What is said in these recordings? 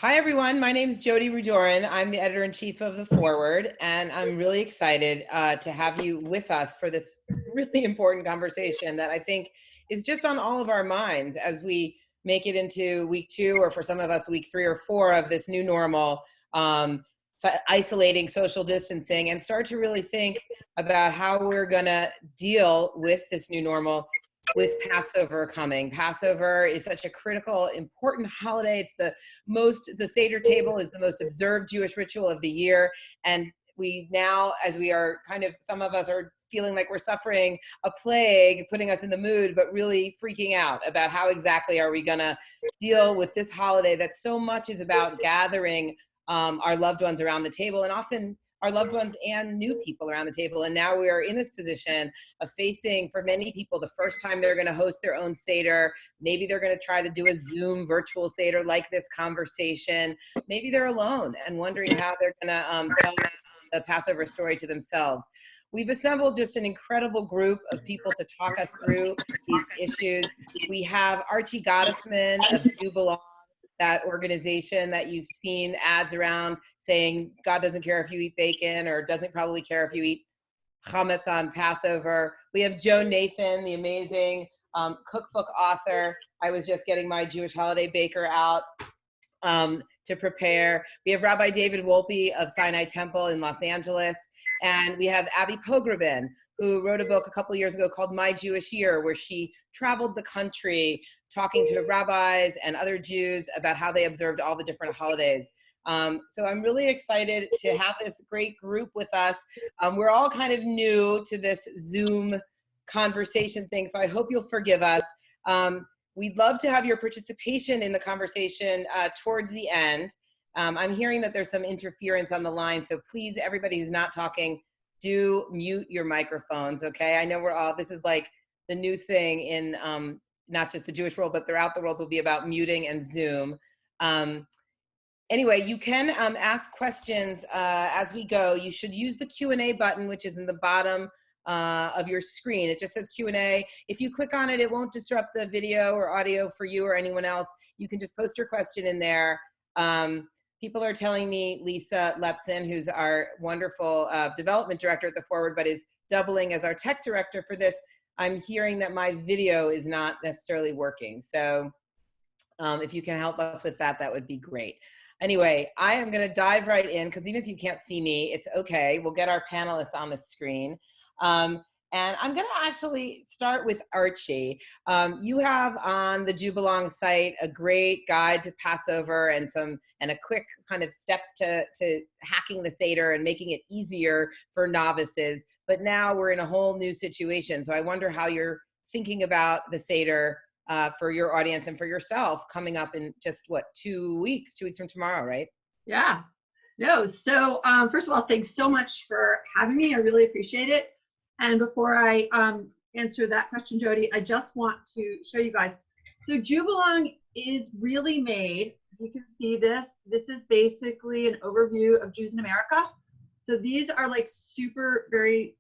Hi, everyone. My name is Jodi Rudoren. I'm the editor-in-chief of The Forward, and I'm really excited to have you with us for this really important conversation that I think is just on all of our minds as we make it into week 2, or for some of us, week 3 or 4 of this new normal, isolating, social distancing, and start to really think about how we're going to deal with this new normal with Passover coming. Passover is such a critical, important holiday. It's the Seder table is the most observed Jewish ritual of the year. And we now, as we are some of us are feeling like we're suffering a plague, putting us in the mood, but really freaking out about how exactly are we gonna deal with this holiday that so much is about gathering our loved ones around the table, and often our loved ones and new people around the table. And now we are in this position of facing, for many people, the first time they're going to host their own Seder. Maybe they're going to try to do a Zoom virtual Seder like this conversation. Maybe they're alone and wondering how they're going to tell the Passover story to themselves. We've assembled just an incredible group of people to talk us through these issues. We have Archie Gottesman of JewBelong, that organization that you've seen ads around saying God doesn't care if you eat bacon, or doesn't probably care if you eat chametz on Passover. We have Joan Nathan, the amazing cookbook author. I was just getting my Jewish holiday baker out to prepare. We have Rabbi David Wolpe of Sinai Temple in Los Angeles. And we have Abby Pogrebin, who wrote a book a couple years ago called My Jewish Year, where she traveled the country talking to rabbis and other Jews about how they observed all the different holidays. So I'm really excited to have this great group with us. We're all kind of new to this Zoom conversation thing, so I hope you'll forgive us. We'd love to have your participation in the conversation towards the end. I'm hearing that there's some interference on the line, so please, everybody who's not talking, do mute your microphones, okay? I know this is like the new thing in not just the Jewish world, but throughout the world will be about muting and Zoom. Anyway, you can ask questions as we go. You should use the Q&A button, which is in the bottom of your screen. It just says Q&A. If you click on it, it won't disrupt the video or audio for you or anyone else. You can just post your question in there. People are telling me Lisa Lepson, who's our wonderful development director at The Forward, but is doubling as our tech director for this. I'm hearing that my video is not necessarily working. So if you can help us with that, that would be great. Anyway, I am going to dive right in, because even if you can't see me, it's okay. We'll get our panelists on the screen. And I'm going to actually start with Archie. You have on the JewBelong site a great guide to Passover and a quick kind of steps to hacking the Seder and making it easier for novices. But now we're in a whole new situation. So I wonder how you're thinking about the Seder for your audience and for yourself coming up in just, 2 weeks from tomorrow, right? Yeah. No. So first of all, thanks so much for having me. I really appreciate it. And before I answer that question, Jodi, I just want to show you guys. So JewBelong is really made, you can see this. This is basically an overview of Jews in America. So these are like super, very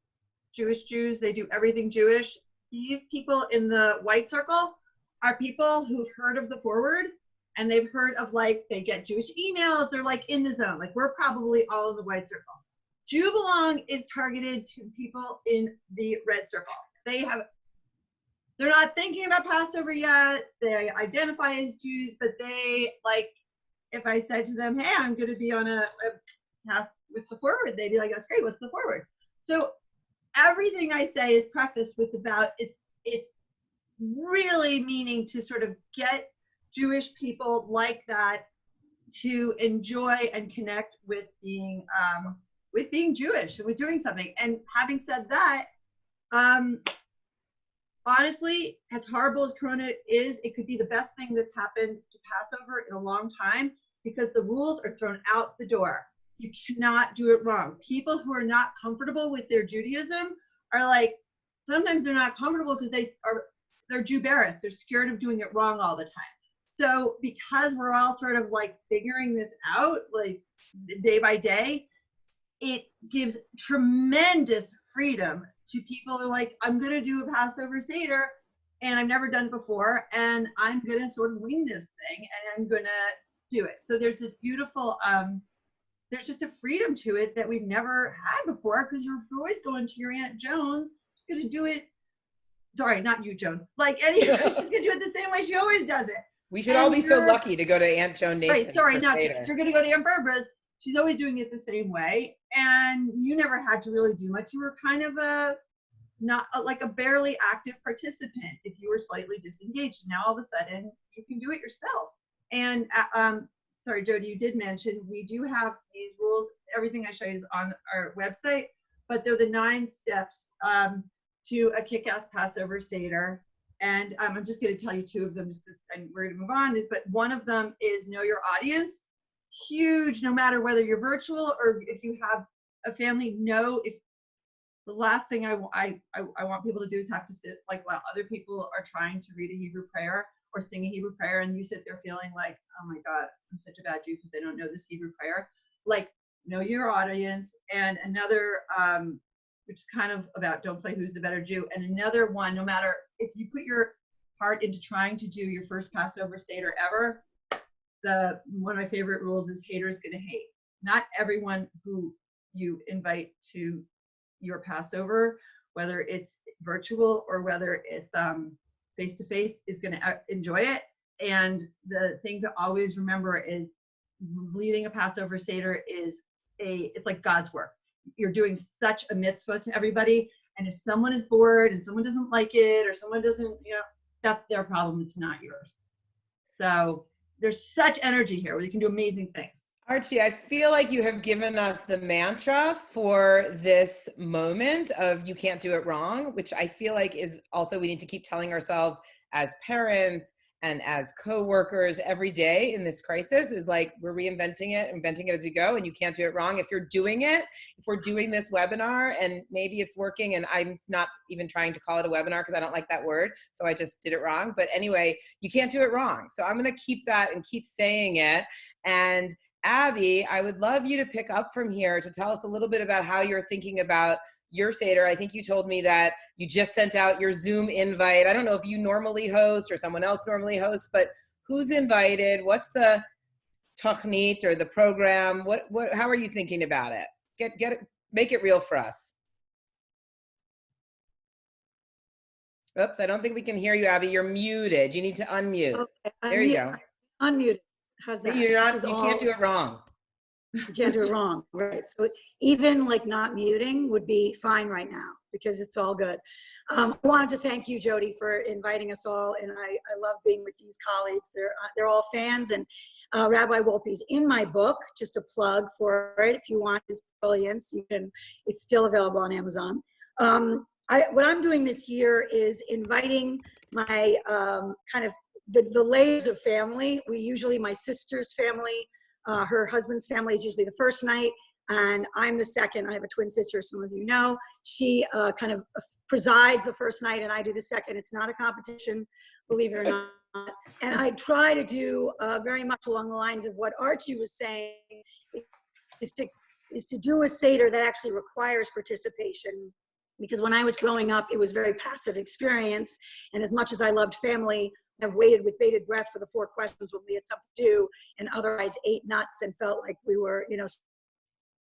Jewish Jews. They do everything Jewish. These people in the white circle are people who've heard of The Forward, and they've heard of, like, they get Jewish emails. They're like in the zone. Like, we're probably all in the white circle. JewBelong is targeted to people in the red circle. They're not thinking about Passover yet. They identify as Jews, but they, like, if I said to them, hey, I'm going to be on a task with The Forward, they'd be like, that's great, what's The Forward? So everything I say is prefaced with about it's really meaning to sort of get Jewish people like that to enjoy and connect with being Jewish and with doing something. And having said that, honestly, as horrible as Corona is, it could be the best thing that's happened to Passover in a long time, because the rules are thrown out the door. You cannot do it wrong. People who are not comfortable with their Judaism are like, sometimes they're not comfortable because they're Jew-embarrassed. They're scared of doing it wrong all the time. So because we're all sort of like figuring this out, like day by day, it gives tremendous freedom to people who are like, I'm going to do a Passover Seder, and I've never done it before, and I'm going to sort of wing this thing, and I'm going to do it. So there's this beautiful, there's just a freedom to it that we've never had before, because you're always going to your Aunt Joan's, she's going to do it. Sorry, not you, Joan. Like anyway, she's going to do it the same way she always does it. We should all be so lucky to go to Aunt Joan Nathan. Right, sorry, not you. You're going to go to Aunt Barbara's. She's always doing it the same way. And you never had to really do much. You were kind of like a barely active participant if you were slightly disengaged. Now all of a sudden you can do it yourself. And sorry, Jodi, you did mention we do have these rules. Everything I show you is on our website, but they're the 9 steps to a kick-ass Passover Seder. And I'm just going to tell you 2 of them, just and we're going to move on. But one of them is know your audience. Huge, no matter whether you're virtual or if you have a family. Know if the last thing I want people to do is have to sit like while other people are trying to read a Hebrew prayer or sing a Hebrew prayer, and you sit there feeling like, oh my God, I'm such a bad Jew because I don't know this Hebrew prayer. Like, know your audience. And another, which is kind of about don't play who's the better Jew. And another one, no matter if you put your heart into trying to do your first Passover Seder ever, one of my favorite rules is haters gonna hate. Not everyone who you invite to your Passover, whether it's virtual or whether it's face-to-face, is gonna enjoy it. And the thing to always remember is leading a Passover Seder it's like God's work. You're doing such a mitzvah to everybody. And if someone is bored and someone doesn't like it or someone doesn't, that's their problem. It's not yours. So there's such energy here where you can do amazing things. Archie, I feel like you have given us the mantra for this moment of you can't do it wrong, which I feel like is also we need to keep telling ourselves as parents and as co-workers every day in this crisis, is like we're inventing it as we go, and you can't do it wrong. If you're doing it, if we're doing this webinar and maybe it's working, and I'm not even trying to call it a webinar because I don't like that word, so I just did it wrong. But anyway, you can't do it wrong. So I'm gonna keep that and keep saying it. And Abby, I would love you to pick up from here to tell us a little bit about how you're thinking about your Seder. I think you told me that you just sent out your Zoom invite. I don't know if you normally host or someone else normally hosts, but who's invited? What's the tachnit or the program? How are you thinking about it? Get it, make it real for us. Oops, I don't think we can hear you, Abby. You're muted. You need to unmute. Okay, there you go. Unmuted. How's that? You can't do it wrong. You can't do it wrong, right? So even like not muting would be fine right now because it's all good. I wanted to thank you, Jodi, for inviting us all, and I love being with these colleagues. They're all fans, and Rabbi Wolpe's in my book. Just a plug for it. If you want his brilliance, you can. It's still available on Amazon. What I'm doing this year is inviting my kind of the layers of family. My sister's family. Her husband's family is usually the first night, and I'm the second. I have a twin sister, some of you know. She kind of presides the first night, and I do the second. It's not a competition, believe it or not. And I try to do very much along the lines of what Archie was saying, is to do a Seder that actually requires participation. Because when I was growing up, it was very passive experience, and as much as I loved family, I've waited with bated breath for the 4 questions when we had something to do, and otherwise ate nuts and felt like we were,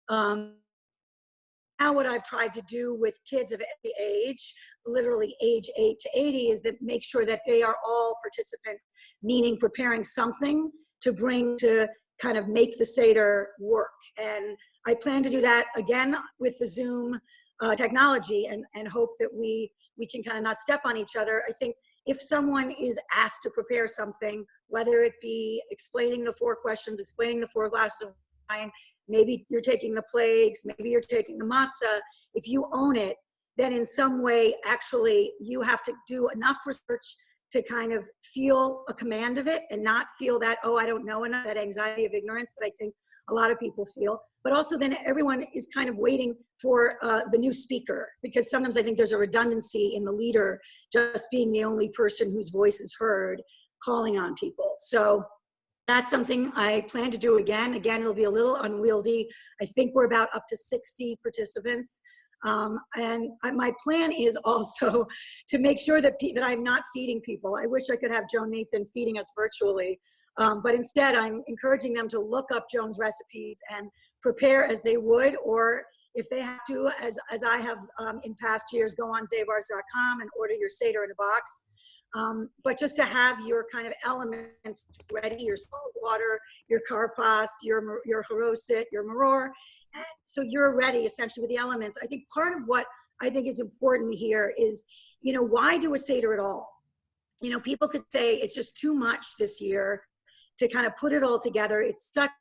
now what I've tried to do with kids of any age, literally age 8 to 80, is that make sure that they are all participants, meaning preparing something to bring to kind of make the Seder work. And I plan to do that again with the Zoom technology and hope that we can kind of not step on each other. I think if someone is asked to prepare something, whether it be explaining the 4 questions, explaining the 4 glasses of wine, maybe you're taking the plagues, maybe you're taking the matzah, if you own it, then in some way, actually, you have to do enough research to kind of feel a command of it and not feel that, oh, I don't know enough, that anxiety of ignorance that I think a lot of people feel. But also then everyone is kind of waiting for the new speaker, because sometimes I think there's a redundancy in the leader just being the only person whose voice is heard, calling on people. So that's something I plan to do again. Again, it'll be a little unwieldy. I think we're about up to 60 participants. And my plan is also to make sure that I'm not feeding people. I wish I could have Joan Nathan feeding us virtually. But instead, I'm encouraging them to look up Joan's recipes and prepare as they would, or if they have to, as I have in past years, go on zabars.com and order your Seder in a box. But just to have your kind of elements ready, your salt water, your karpas, your haroset, your maror, and so you're ready essentially with the elements. I think part of what I think is important here is, why do a Seder at all? People could say it's just too much this year to kind of put it all together. It's such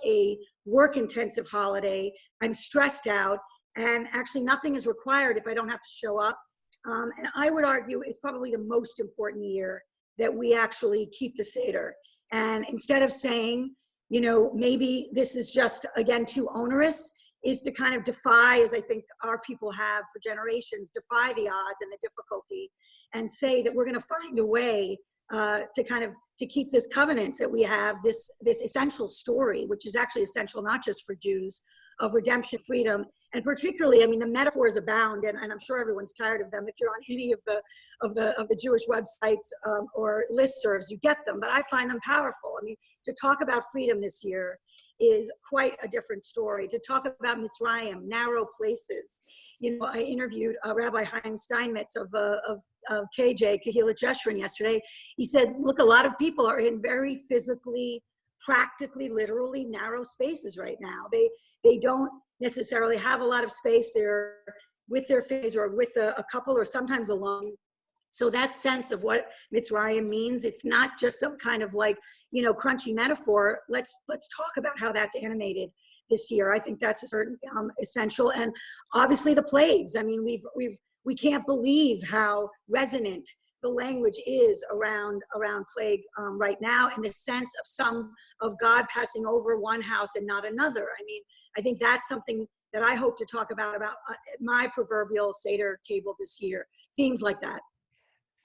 a work-intensive holiday. I'm stressed out, and actually nothing is required if I don't have to show up. And I would argue it's probably the most important year that we actually keep the Seder. And instead of saying, maybe this is just, again, too onerous, is to kind of defy, as I think our people have for generations, defy the odds and the difficulty, and say that we're going to find a way to keep this covenant that we have, this essential story, which is actually essential not just for Jews, of redemption, freedom, and particularly, the metaphors abound, and I'm sure everyone's tired of them. If you're on any of the Jewish websites or listservs, you get them, but I find them powerful. To talk about freedom this year is quite a different story. To talk about Mitzrayim, narrow places. I interviewed Rabbi Chaim Steinmetz of KJ, Kehillat Jeshurun, yesterday. He said, look, a lot of people are in very physically, practically, literally narrow spaces right now. They don't necessarily have a lot of space. They're with their families or with a couple or sometimes alone. So that sense of what Mitzrayim means, it's not just some kind of crunchy metaphor. Let's talk about how that's animated this year. I think that's a certain essential. And obviously the plagues. We can't believe how resonant the language is around plague right now, in the sense of God passing over one house and not another. I think that's something that I hope to talk about my proverbial Seder table this year. Themes like that.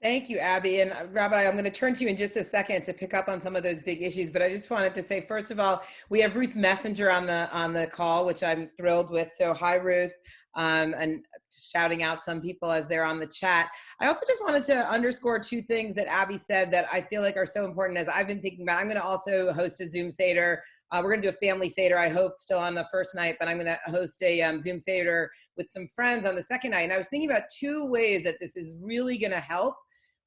Thank you, Abby. And Rabbi, I'm going to turn to you in just a second to pick up on some of those big issues. But I just wanted to say, first of all, we have Ruth Messenger on the call, which I'm thrilled with. So hi, Ruth. And shouting out some people as they're on the chat. I also just wanted to underscore two things that Abby said that I feel like are so important as I've been thinking about. I'm going to also host a Zoom Seder. We're going to do a family Seder, I hope, still on the first night, but I'm going to host a Zoom Seder with some friends on the second night. And I was thinking about two ways that this is really going to help.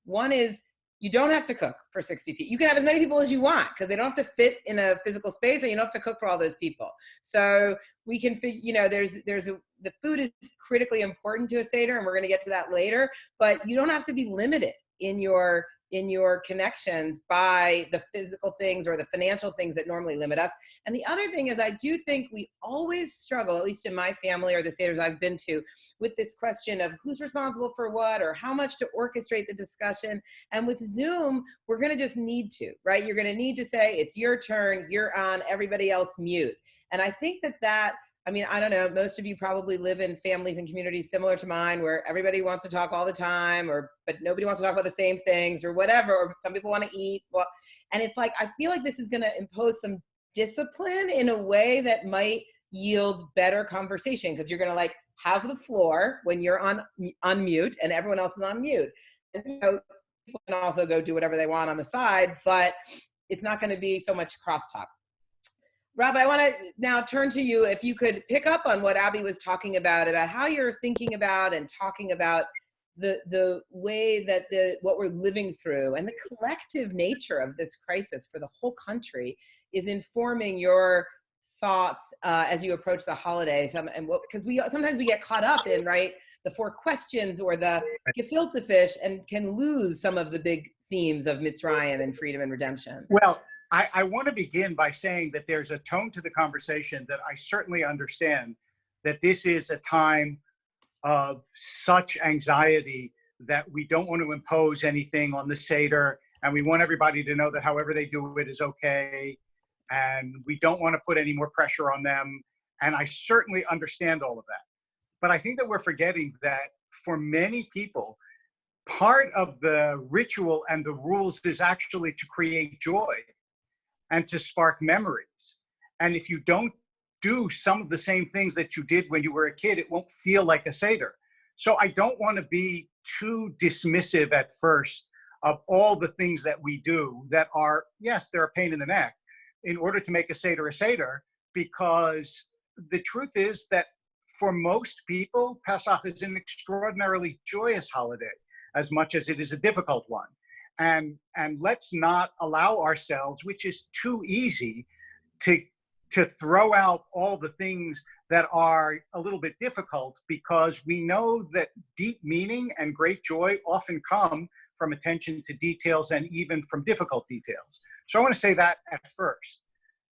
One is, you don't have to cook for 60 people. You can have as many people as you want because they don't have to fit in a physical space, and you don't have to cook for all those people. So we can figure, the food is critically important to a Seder, and we're going to get to that later, but you don't have to be limited in your connections by the physical things or the financial things that normally limit us. And the other thing is, I do think we always struggle, at least in my family or the Seders I've been to, with this question of who's responsible for what or how much to orchestrate the discussion. And with Zoom, we're going to just need to, right? You're going to need to say, it's your turn, you're on, everybody else mute. And I think that I don't know, most of you probably live in families and communities similar to mine where everybody wants to talk all the time, but nobody wants to talk about the same things or whatever, or some people want to eat. Well, and it's like, I feel like this is going to impose some discipline in a way that might yield better conversation, because you're going to have the floor when you're on mute and everyone else is on mute. And, people can also go do whatever they want on the side, but it's not going to be so much crosstalk. Rabbi, I want to now turn to you. If you could pick up on what Abby was talking about how you're thinking about and talking about the way that what we're living through and the collective nature of this crisis for the whole country is informing your thoughts as you approach the holidays. Because sometimes we get caught up in the four questions or the gefilte fish and can lose some of the big themes of Mitzrayim and freedom and redemption. Well, I want to begin by saying that there's a tone to the conversation that I certainly understand, that this is a time of such anxiety that we don't want to impose anything on the Seder, and we want everybody to know that however they do it is okay, and we don't want to put any more pressure on them, and I certainly understand all of that. But I think that we're forgetting that for many people, part of the ritual and the rules is actually to create joy and to spark memories. And if you don't do some of the same things that you did when you were a kid, it won't feel like a Seder. So I don't want to be too dismissive at first of all the things that we do that are, yes, they're a pain in the neck in order to make a Seder, because the truth is that for most people, Pesach is an extraordinarily joyous holiday, as much as it is a difficult one. And let's not allow ourselves, which is too easy, to throw out all the things that are a little bit difficult, because we know that deep meaning and great joy often come from attention to details and even from difficult details. So I want to say that at first.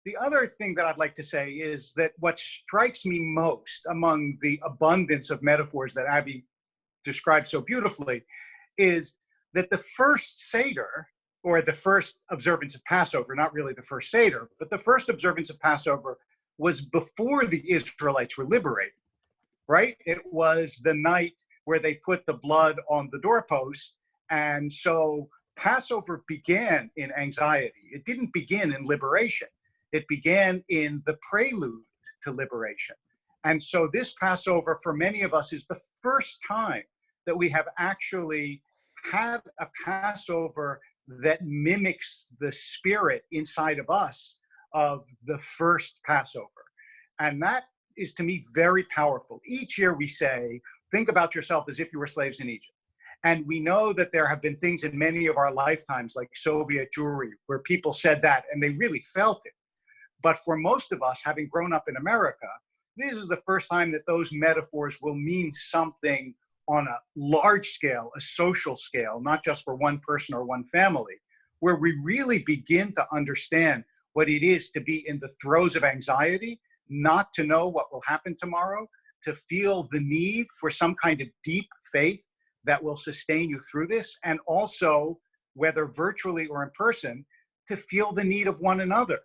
The other thing that I'd like to say is that what strikes me most among the abundance of metaphors that Abby described so beautifully is that the first Seder, or the first observance of Passover, not really the first Seder, but the first observance of Passover was before the Israelites were liberated, right? It was the night where they put the blood on the doorpost. And so Passover began in anxiety. It didn't begin in liberation. It began in the prelude to liberation. And so this Passover, for many of us, is the first time that we have actually had a Passover that mimics the spirit inside of us of the first Passover. And that is, to me, very powerful. Each year we say, think about yourself as if you were slaves in Egypt. And we know that there have been things in many of our lifetimes, like Soviet Jewry, where people said that and they really felt it. But for most of us, having grown up in America, this is the first time that those metaphors will mean something on a large scale, a social scale, not just for one person or one family, where we really begin to understand what it is to be in the throes of anxiety, not to know what will happen tomorrow, to feel the need for some kind of deep faith that will sustain you through this, and also, whether virtually or in person, to feel the need of one another.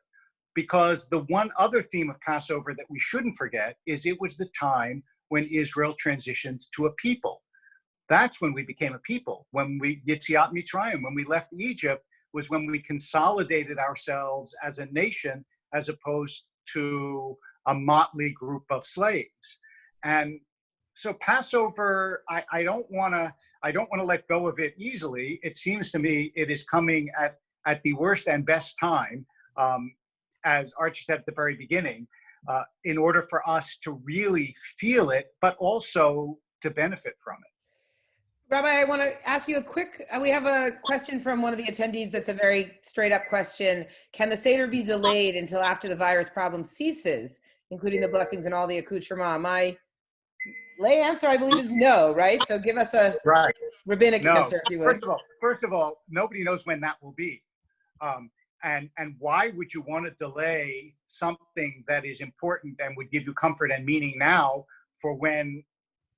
Because the one other theme of Passover that we shouldn't forget is it was the time when Israel transitioned to a people. That's when we became a people. When we, Yetziat Mitzrayim, when we left Egypt, was when we consolidated ourselves as a nation, as opposed to a motley group of slaves. And so Passover, I don't want to let go of it easily. It seems to me it is coming at the worst and best time, as Archie said at the very beginning, in order for us to really feel it, but also to benefit from it. Rabbi, I want to ask you a quick, we have a question from one of the attendees that's a very straight up question. Can the Seder be delayed until after the virus problem ceases, including the blessings and all the accoutrement? My lay answer, I believe, is no, right? So give us a rabbinic answer, if you would. First of all, nobody knows when that will be. And why would you want to delay something that is important and would give you comfort and meaning now for when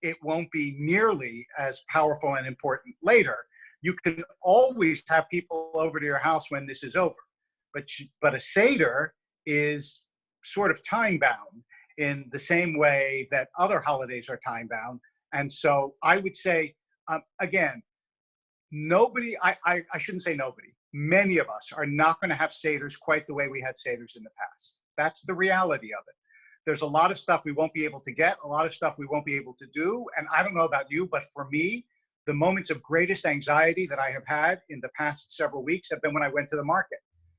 it won't be nearly as powerful and important later? You can always have people over to your house when this is over. But a Seder is sort of time-bound in the same way that other holidays are time-bound. And so I would say, again, nobody, I shouldn't say nobody, many of us are not going to have Seders quite the way we had Seders in the past. That's the reality of it. There's a lot of stuff we won't be able to get, a lot of stuff we won't be able to do. And I don't know about you, but for me, the moments of greatest anxiety that I have had in the past several weeks have been when I went to the market,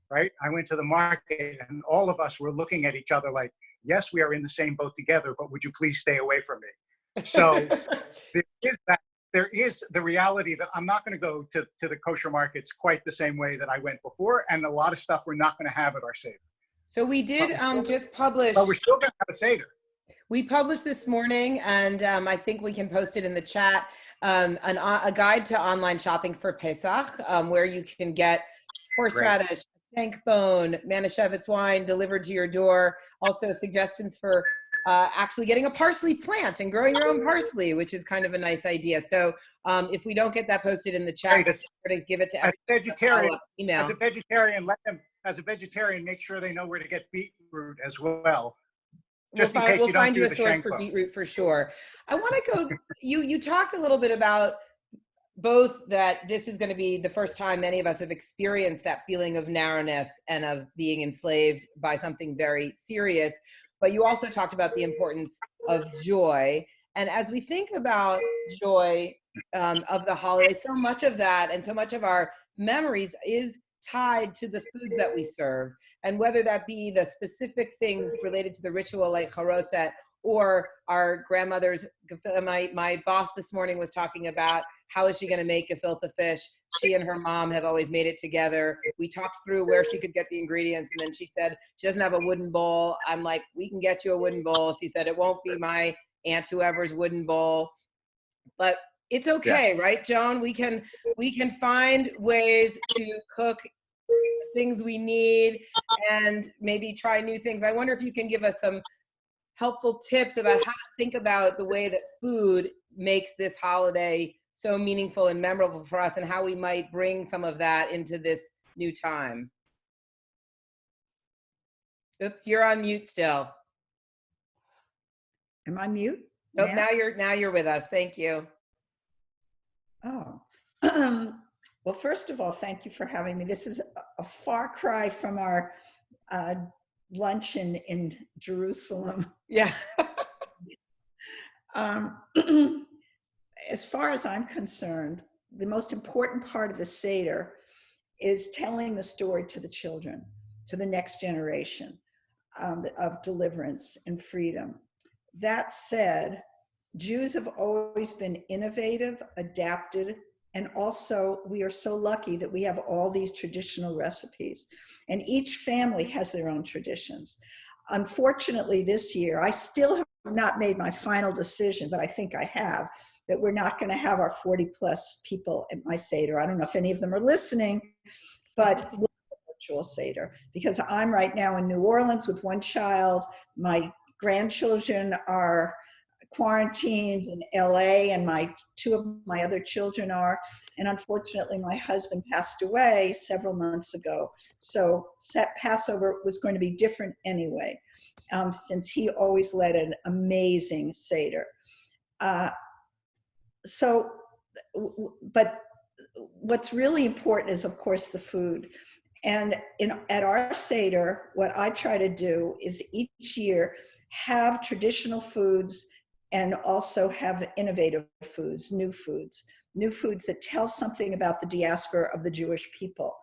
right? I went to the market and all of us were looking at each other like, yes, we are in the same boat together, but would you please stay away from me? So there is the reality that I'm not going to go to the kosher markets quite the same way that I went before. And a lot of stuff we're not going to have at our Seder. So we did just publish. But we're still going to have a Seder. We published this morning, and I think we can post it in the chat, a guide to online shopping for Pesach, where you can get horseradish, shank bone, Manischewitz wine delivered to your door. Also suggestions for actually getting a parsley plant and growing your own parsley, which is kind of a nice idea. So if we don't get that posted in the chat, we're going to give it to everyone. As a vegetarian, make sure they know where to get beetroot as well. Just in case you don't do the shank bone. We'll find you a source for beetroot for sure. I want to go, you talked a little bit about both that this is going to be the first time many of us have experienced that feeling of narrowness and of being enslaved by something very serious. But you also talked about the importance of joy. And as we think about joy of the holiday, so much of that and so much of our memories is tied to the foods that we serve, and whether that be the specific things related to the ritual like charoset, or our grandmother's. My boss this morning was talking about how is she going to make gefilte fish. She and her mom have always made it together. We talked through where she could get the ingredients, and then she said she doesn't have a wooden bowl. I'm like, we can get you a wooden bowl. She said it won't be my aunt whoever's wooden bowl, but it's okay, right, Joan? We can find ways to cook things we need and maybe try new things. I wonder if you can give us some helpful tips about how to think about the way that food makes this holiday so meaningful and memorable for us, and how we might bring some of that into this new time. Oops, you're on mute still. Am I mute? Nope, now you're with us. Thank you. Oh, well, first of all, thank you for having me. This is a far cry from our luncheon in Jerusalem. Yeah. As far as I'm concerned, the most important part of the Seder is telling the story to the children, to the next generation, of deliverance and freedom. That said, Jews have always been innovative, adapted, and also we are so lucky that we have all these traditional recipes, and each family has their own traditions. Unfortunately, this year, I still have not made my final decision, but I think I have, that we're not going to have our 40 plus people at my Seder. I don't know if any of them are listening, but we'll have a virtual Seder, because I'm right now in New Orleans with one child. My grandchildren are quarantined in LA, and two of my other children are, and unfortunately my husband passed away several months ago. So Passover was going to be different anyway, since he always led an amazing Seder. But what's really important is, of course, the food. And at our Seder, what I try to do is each year have traditional foods and also have innovative foods, new foods that tell something about the diaspora of the Jewish people.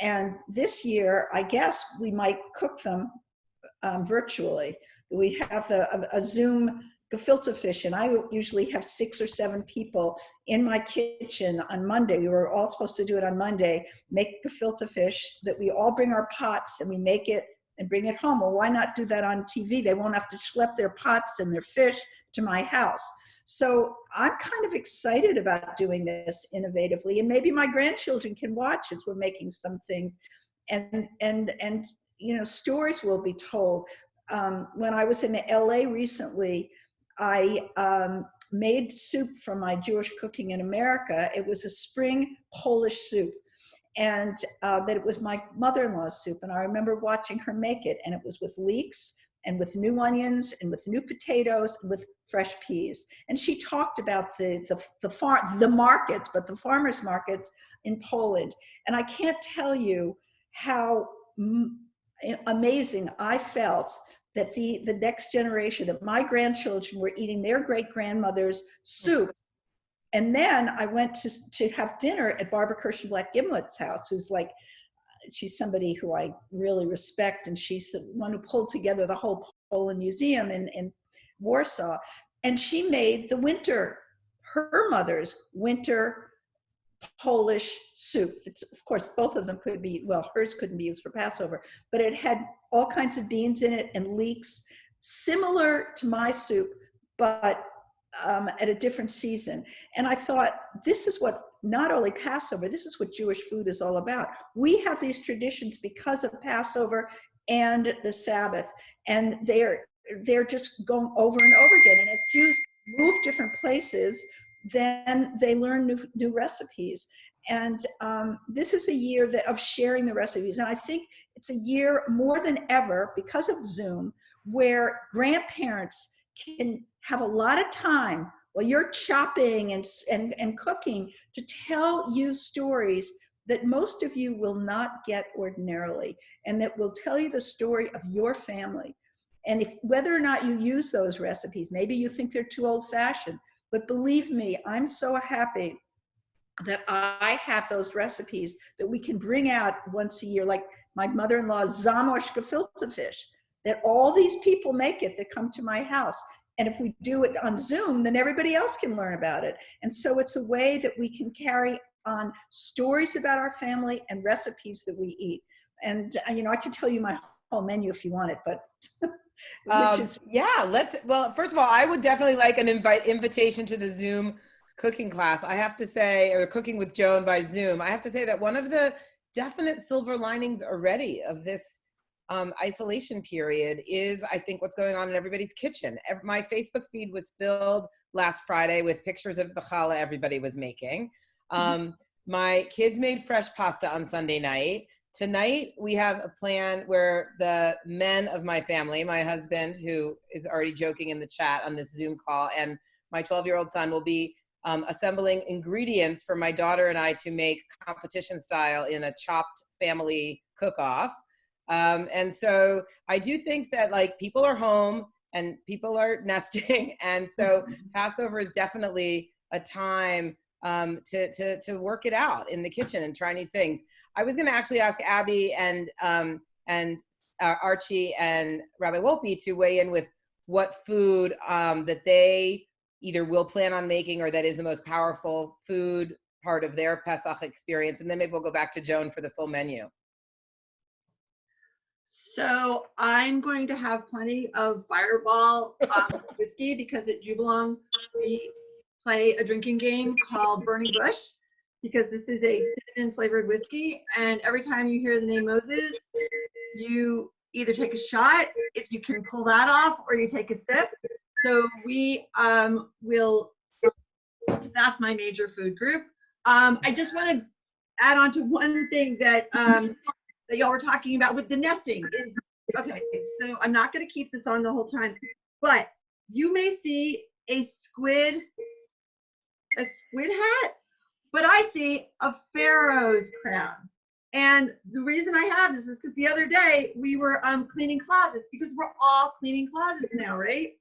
And this year, I guess we might cook them virtually. We have a Zoom gefilte fish, and I usually have 6 or 7 people in my kitchen on Monday. We were all supposed to do it on Monday, make gefilte fish, that we all bring our pots and we make it and bring it home. Well, why not do that on TV? They won't have to schlep their pots and their fish to my house. So I'm kind of excited about doing this innovatively, and maybe my grandchildren can watch as we're making some things, and you know, stories will be told. When I was in LA recently, I made soup from my Jewish Cooking in America. It was a spring Polish soup. And that it was my mother-in-law's soup. And I remember watching her make it, and it was with leeks and with new onions and with new potatoes and with fresh peas. And she talked about the markets, but the farmers markets in Poland. And I can't tell you how amazing I felt that the next generation, that my grandchildren were eating their great-grandmother's soup. And then I went to have dinner at Barbara Kirschen Black Gimlet's house, who's like, she's somebody who I really respect, and she's the one who pulled together the whole Poland Museum in Warsaw. And she made her mother's winter Polish soup. It's, of course, both of them could be, well, hers couldn't be used for Passover, but it had all kinds of beans in it and leeks, similar to my soup, but at a different season. And I thought, this is what, not only Passover, this is what Jewish food is all about. We have these traditions because of Passover and the Sabbath, and they're just going over and over again. And as Jews move different places, then they learn new recipes. And this is a year of sharing the recipes. And I think it's a year more than ever, because of Zoom, where grandparents can have a lot of time while you're chopping and cooking to tell you stories that most of you will not get ordinarily, and that will tell you the story of your family. And whether or not you use those recipes, maybe you think they're too old-fashioned, but believe me, I'm so happy that I have those recipes that we can bring out once a year, like my mother-in-law's Zamosh gefilte fish, that all these people make it that come to my house. And if we do it on Zoom, then everybody else can learn about it. And so it's a way that we can carry on stories about our family and recipes that we eat. And, you know, I can tell you my whole menu if you want it, but yeah, well, first of all, I would definitely like an invitation to the Zoom cooking class. I have to say, or cooking with Joan by Zoom, I have to say that one of the definite silver linings already of this isolation period is, I think, what's going on in everybody's kitchen. My Facebook feed was filled last Friday with pictures of the challah everybody was making. My kids made fresh pasta on Sunday night. Tonight, we have a plan where the men of my family, my husband, who is already joking in the chat on this Zoom call, and my 12-year-old son will be assembling ingredients for my daughter and I to make competition style in a chopped family cook-off. And so I do think that, like, people are home and people are nesting. And so Passover is definitely a time to work it out in the kitchen and try new things. I was going to actually ask Abby and Archie and Rabbi Wolpe to weigh in with what food that they either will plan on making or that is the most powerful food part of their Pesach experience. And then maybe we'll go back to Joan for the full menu. So I'm going to have plenty of Fireball whiskey, because at JewBelong we play a drinking game called Burning Bush, because this is a cinnamon flavored whiskey, and every time you hear the name Moses, you either take a shot if you can pull that off, or you take a sip. So we will, that's my major food group. I just want to add on to one thing that that y'all were talking about with the nesting is, okay, so I'm not going to keep this on the whole time, but you may see a squid hat, but I see a pharaoh's crown. And the reason I have this is because the other day we were cleaning closets, because we're all cleaning closets now, right?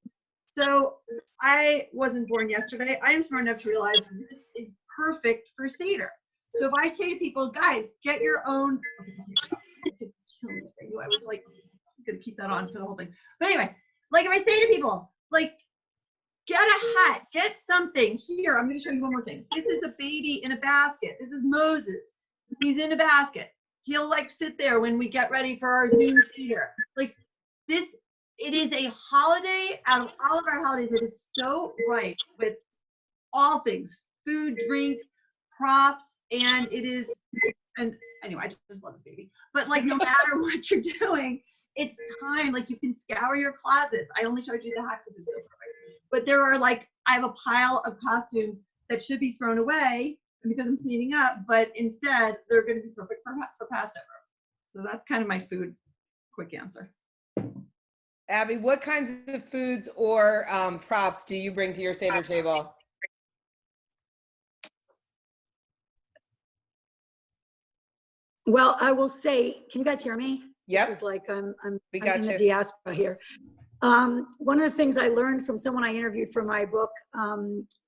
So I wasn't born yesterday. I am smart enough to realize this is perfect for Seder. So if I say to people, guys, get your own, I was like gonna keep that on for the whole thing. But anyway, like if I say to people, like, get a hat, get something. Here, I'm gonna show you one more thing. This is a baby in a basket. This is Moses. He's in a basket. He'll like sit there when we get ready for our Zoom Seder. Like this, it is a holiday. Out of all of our holidays, it is so right with all things, food, drink, props, and it is, and anyway, I just love this baby. But like, no matter what you're doing, it's time. Like you can scour your closets. I only showed you the hat because it's so perfect. But there are like, I have a pile of costumes that should be thrown away because I'm cleaning up, but instead they're going to be perfect for Passover. So that's kind of my food quick answer. Abby, what kinds of foods or props do you bring to your Seder table? Well, I will say, can you guys hear me? Yep. This is like I'm in you. the diaspora here. One of the things I learned from someone I interviewed for my book,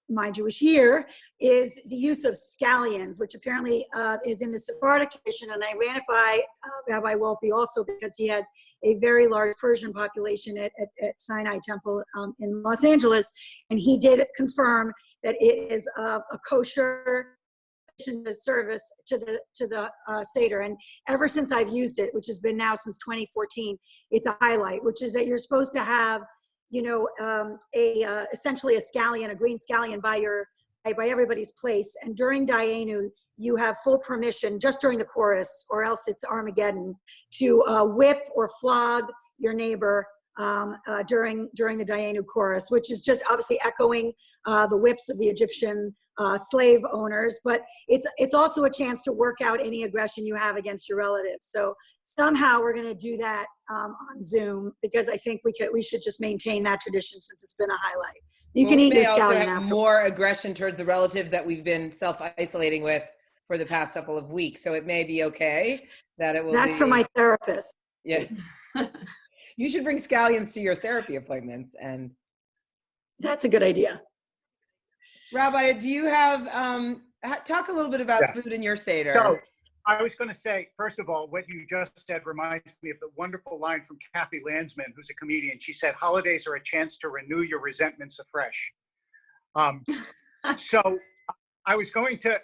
My Jewish Year, is the use of scallions, which apparently is in the Sephardic tradition. And I ran it by Rabbi Wolpe also, because he has a very large Persian population at Sinai Temple in Los Angeles. And he did confirm that it is a kosher service to the Seder. And ever since I've used it, which has been now since 2014, it's a highlight, which is that you're supposed to have, you know, essentially a scallion, a green scallion by everybody's place. And during Dayenu, you have full permission, just during the chorus, or else it's Armageddon, to whip or flog your neighbor during the Dayenu chorus, which is just obviously echoing the whips of the Egyptian slave owners, but it's also a chance to work out any aggression you have against your relatives. So somehow we're going to do that on Zoom, because I think we should just maintain that tradition, since it's been a highlight. You can eat your scallion after. More aggression towards the relatives that we've been self-isolating with for the past couple of weeks, so it may be okay that it will. That's for my therapist. Yeah. You should bring scallions to your therapy appointments, and that's a good idea. Rabbi, do you have talk a little bit about food in your Seder. So I was going to say, first of all, what you just said reminds me of the wonderful line from Kathy Landsman, who's a comedian. She said, holidays are a chance to renew your resentments afresh. So I was going to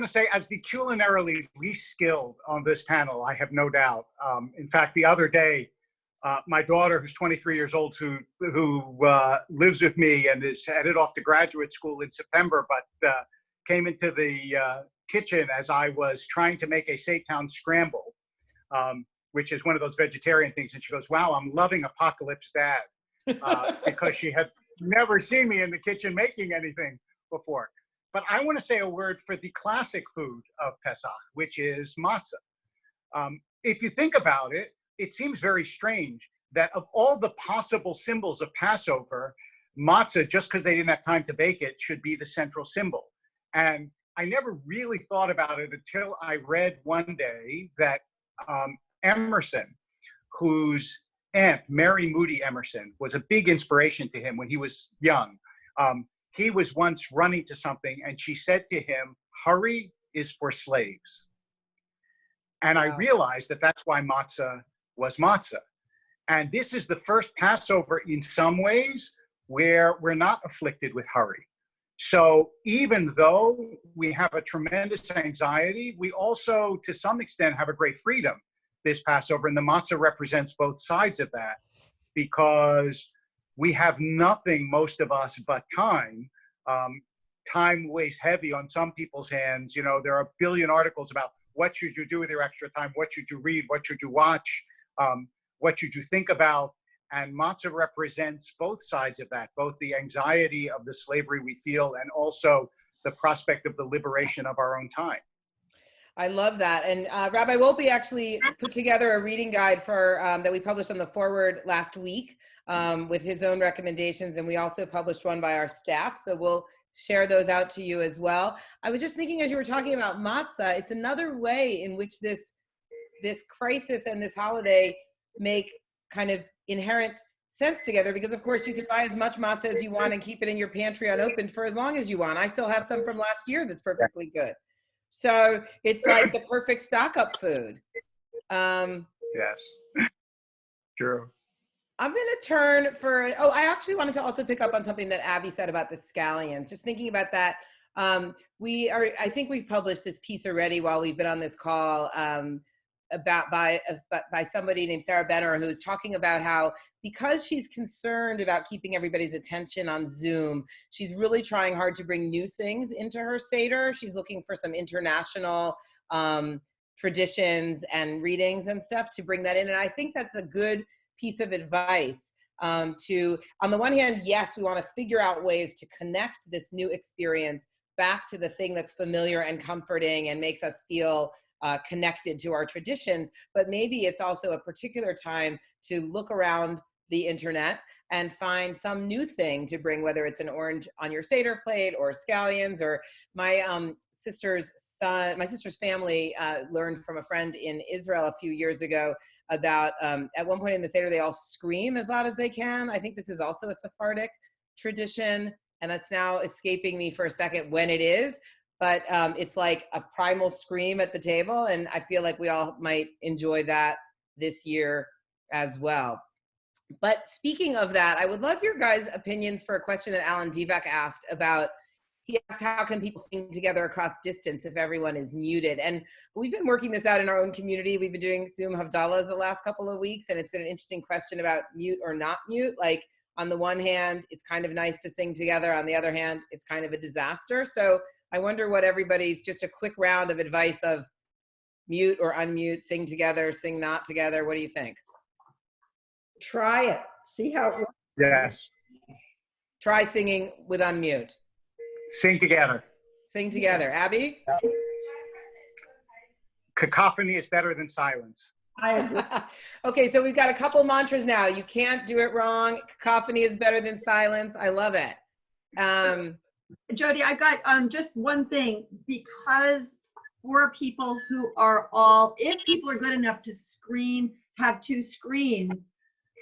say, as the culinarily least skilled on this panel, I have no doubt. In fact, the other day, my daughter, who's 23 years old, who lives with me and is headed off to graduate school in September, but came into the kitchen as I was trying to make a seitan scramble, which is one of those vegetarian things. And she goes, wow, I'm loving Apocalypse Dad, because she had never seen me in the kitchen making anything before. But I want to say a word for the classic food of Pesach, which is matzah. If you think about it, it seems very strange that of all the possible symbols of Passover, matzah, just because they didn't have time to bake it, should be the central symbol. And I never really thought about it until I read one day that Emerson, whose aunt, Mary Moody Emerson, was a big inspiration to him when he was young. He was once running to something and she said to him, hurry is for slaves. And I realized that that's why matzah was matzah. And this is the first Passover in some ways where we're not afflicted with hurry. So even though we have a tremendous anxiety, we also, to some extent, have a great freedom this Passover. And the matzah represents both sides of that, because we have nothing, most of us, but time. Time weighs heavy on some people's hands. You know, there are a billion articles about what should you do with your extra time, what should you read, what should you watch, what should you think about. And matzah represents both sides of that, both the anxiety of the slavery we feel and also the prospect of the liberation of our own time. I love that. And Rabbi Wolpe actually put together a reading guide for that we published on the Forward last week with his own recommendations. And we also published one by our staff. So we'll share those out to you as well. I was just thinking, as you were talking about matzah, it's another way in which this crisis and this holiday make kind of inherent sense together, because of course you can buy as much matzah as you want and keep it in your pantry unopened for as long as you want. I still have some from last year that's perfectly good. So it's like the perfect stock up food. Yes, true. I'm going to turn I actually wanted to also pick up on something that Abby said about the scallions. Just thinking about that, I think we've published this piece already while we've been on this call by somebody named Sarah Benner, who's talking about how, because she's concerned about keeping everybody's attention on Zoom, she's really trying hard to bring new things into her Seder. She's looking for some international traditions and readings and stuff to bring that in. And I think that's a good piece of advice on the one hand, yes, we want to figure out ways to connect this new experience back to the thing that's familiar and comforting and makes us feel connected to our traditions, but maybe it's also a particular time to look around the internet and find some new thing to bring, whether it's an orange on your Seder plate or scallions. Or my sister's family learned from a friend in Israel a few years ago about, at one point in the Seder, they all scream as loud as they can. I think this is also a Sephardic tradition, and it's now escaping me for a second when it is. But it's like a primal scream at the table, and I feel like we all might enjoy that this year as well. But speaking of that, I would love your guys' opinions for a question that Alan Divac asked about. He asked, how can people sing together across distance if everyone is muted? And we've been working this out in our own community. We've been doing Zoom Havdalahs the last couple of weeks, and it's been an interesting question about mute or not mute. Like, on the one hand, it's kind of nice to sing together. On the other hand, it's kind of a disaster. So I wonder what everybody's, just a quick round of advice of mute or unmute, sing together, sing not together. What do you think? Try it. See how it works. Yes. Try singing with unmute. Sing together. Sing together. Abby? Cacophony is better than silence. I agree. Okay, so we've got a couple mantras now. You can't do it wrong. Cacophony is better than silence. I love it. Jodi, I got just one thing, because for people who are if people are good enough to have two screens,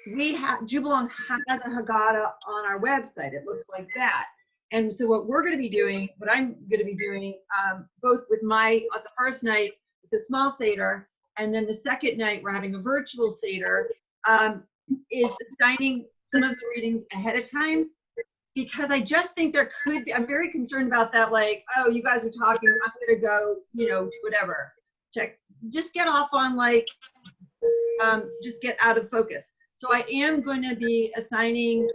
JewBelong has a Haggadah on our website. It looks like that. And so what we're going to be doing, what I'm going to be doing, both with the first night with the small Seder, and then the second night we're having a virtual Seder, is assigning some of the readings ahead of time, because I just think there could be, I'm very concerned about that, like, oh, you guys are talking, I'm going to go, do whatever. Just get off on just get out of focus. So I am going to be assigning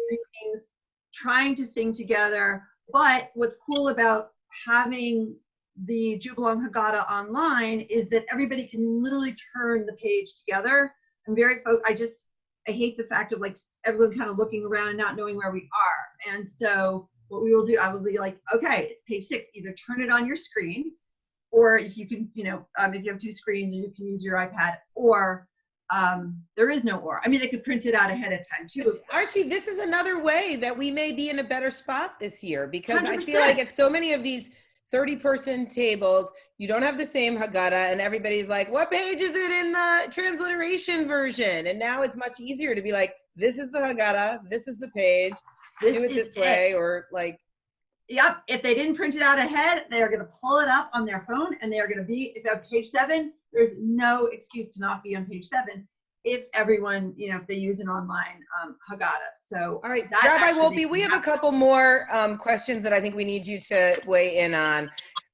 readings, trying to sing together. But what's cool about having the JewBelong Haggadah online is that everybody can literally turn the page together. I'm very I hate the fact of like everyone kind of looking around and not knowing where we are. And so what we will do, I will be like, okay, it's page 6. Either turn it on your screen, or if you can, if you have 2 screens, you can use your iPad, or there is no or. I mean, they could print it out ahead of time too. Archie, this is another way that we may be in a better spot this year, because 100%. I feel like at so many of these 30-person tables, you don't have the same Haggadah, and everybody's like, what page is it in the transliteration version? And now it's much easier to be like, this is the Haggadah, this is the page, do it this way, or like. Yep, if they didn't print it out ahead, they are going to pull it up on their phone, and they are going to be, if they have page 7, there's no excuse to not be on page 7 if everyone, if they use an online Haggadah. So, all right, Rabbi Wolpe, we have a couple more questions that I think we need you to weigh in on.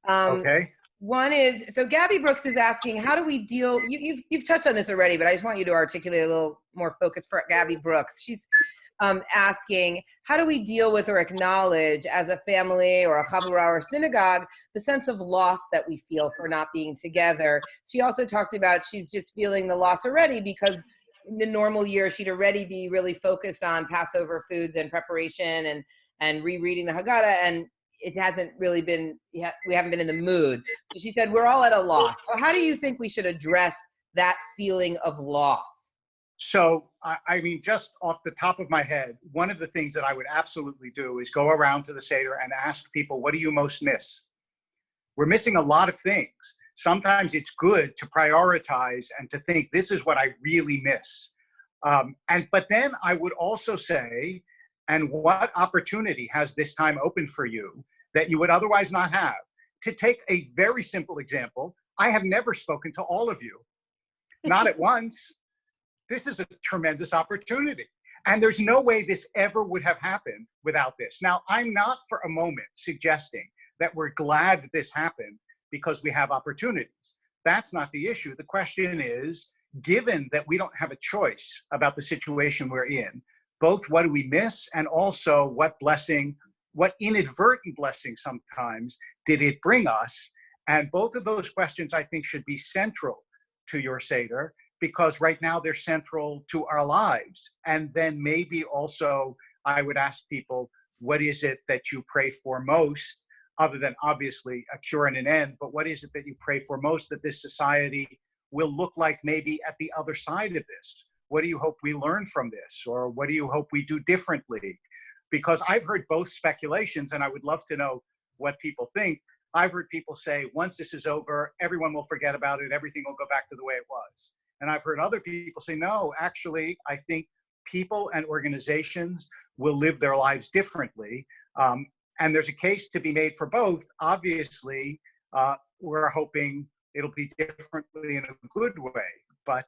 Okay. One is, so Gabby Brooks is asking, how do we deal, you've touched on this already, but I just want you to articulate a little more focus for Gabby Brooks. She's asking, how do we deal with or acknowledge as a family or a chavurah or synagogue the sense of loss that we feel for not being together? She also talked about she's just feeling the loss already because in the normal year she'd already be really focused on Passover foods and preparation and rereading the Haggadah, and it hasn't really been, we haven't been in the mood. So she said, we're all at a loss. So how do you think we should address that feeling of loss? So, I mean, just off the top of my head, one of the things that I would absolutely do is go around to the Seder and ask people, what do you most miss? We're missing a lot of things. Sometimes it's good to prioritize and to think, this is what I really miss. But then I would also say, and what opportunity has this time opened for you that you would otherwise not have? To take a very simple example, I have never spoken to all of you, not at once. This is a tremendous opportunity. And there's no way this ever would have happened without this. Now, I'm not for a moment suggesting that we're glad that this happened because we have opportunities. That's not the issue. The question is, given that we don't have a choice about the situation we're in, both what do we miss and also what blessing, what inadvertent blessing sometimes did it bring us? And both of those questions, I think, should be central to your Seder, because right now they're central to our lives. And then maybe also I would ask people, what is it that you pray for most, other than obviously a cure and an end, but what is it that you pray for most that this society will look like maybe at the other side of this? What do you hope we learn from this? Or what do you hope we do differently? Because I've heard both speculations, and I would love to know what people think. I've heard people say, once this is over, everyone will forget about it, everything will go back to the way it was. And I've heard other people say, no, actually, I think people and organizations will live their lives differently. And there's a case to be made for both. Obviously, we're hoping it'll be differently in a good way, but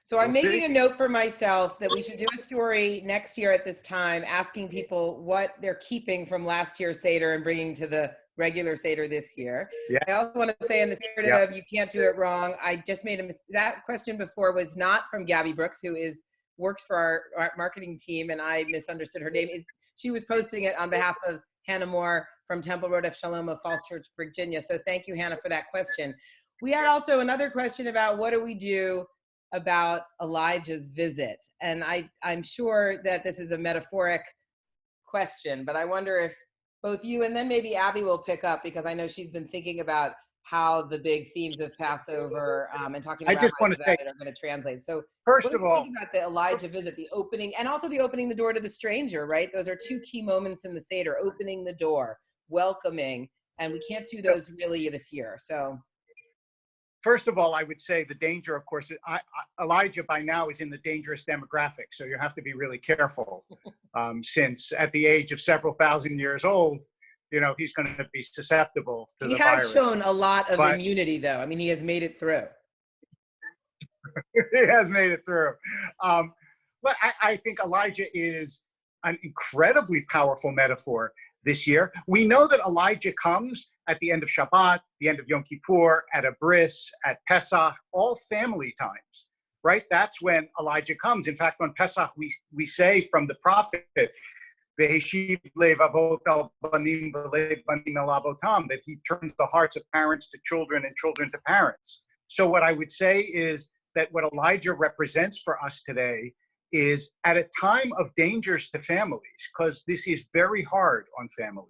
so I'm making a note for myself that we should do a story next year at this time, asking people what they're keeping from last year's Seder and bringing to the regular Seder this year. Yeah. I also want to say, in the spirit of you can't do it wrong, I just made a mistake. That question before was not from Gabby Brooks, who works for our marketing team, and I misunderstood her name. She was posting it on behalf of Hannah Moore from Temple Road of Shalom of Falls Church, Virginia. So thank you, Hannah, for that question. We had also another question about what do we do about Elijah's visit. And I'm sure that this is a metaphoric question, but I wonder if both you and then maybe Abby will pick up, because I know she's been thinking about how the big themes of Passover and talking about are going to translate. So first of all, think about the Elijah visit, the opening, and also the opening the door to the stranger, right? Those are two key moments in the Seder, opening the door, welcoming, and we can't do those really this year. So first of all, I would say the danger, of course, Elijah by now is in the dangerous demographic, so you have to be really careful, since at the age of several thousand years old, you know, he's going to be susceptible to the virus. He has shown a lot of immunity, though. I mean, he has made it through. He has made it through. But I think Elijah is an incredibly powerful metaphor this year. We know that Elijah comes at the end of Shabbat, the end of Yom Kippur, at a bris, at Pesach, all family times, right? That's when Elijah comes. In fact, on Pesach, we say from the prophet, that he turns the hearts of parents to children and children to parents. So what I would say is that what Elijah represents for us today is at a time of dangers to families, because this is very hard on families.